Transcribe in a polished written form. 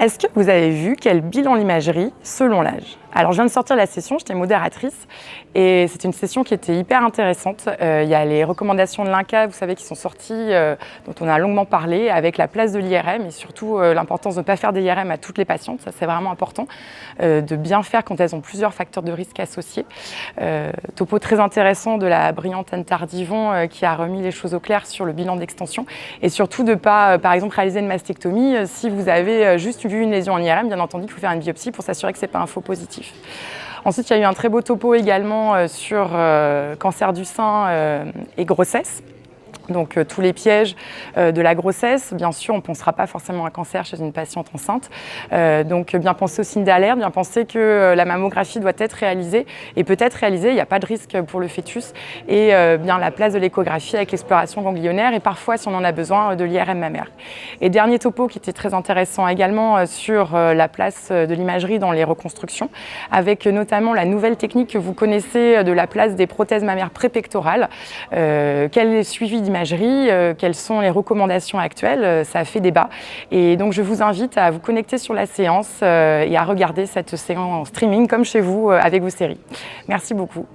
Est-ce que vous avez vu quel bilan l'imagerie selon l'âge? Alors, je viens de sortir la session, j'étais modératrice et c'était une session qui était hyper intéressante. Il y a les recommandations de l'INCa, vous savez, qui sont sorties, dont on a longuement parlé, avec la place de l'IRM et surtout l'importance de ne pas faire des IRM à toutes les patientes. Ça, c'est vraiment important, de bien faire quand elles ont plusieurs facteurs de risque associés. Topo très intéressant de la brillante Anne Tardivon qui a remis les choses au clair sur le bilan d'extension et surtout de ne pas, par exemple, réaliser une mastectomie si vous avez juste vu une lésion en IRM. Bien entendu, il faut faire une biopsie pour s'assurer que ce n'est pas un faux positif. Ensuite, il y a eu un très beau topo également sur cancer du sein et grossesse. Donc tous les pièges de la grossesse, bien sûr on ne pensera pas forcément à un cancer chez une patiente enceinte, donc bien penser aux signes d'alerte, bien penser que la mammographie doit être réalisée et peut être réalisée, il n'y a pas de risque pour le fœtus, et bien la place de l'échographie avec l'exploration ganglionnaire et parfois si on en a besoin de l'IRM mammaire. Et dernier topo qui était très intéressant également sur la place de l'imagerie dans les reconstructions, avec notamment la nouvelle technique que vous connaissez de la place des prothèses mammaires prépectorales, quel est suivi d'imagerie, quelles sont les recommandations actuelles, ça a fait débat. Et donc je vous invite à vous connecter sur la séance et à regarder cette séance en streaming comme chez vous avec vos séries. Merci beaucoup.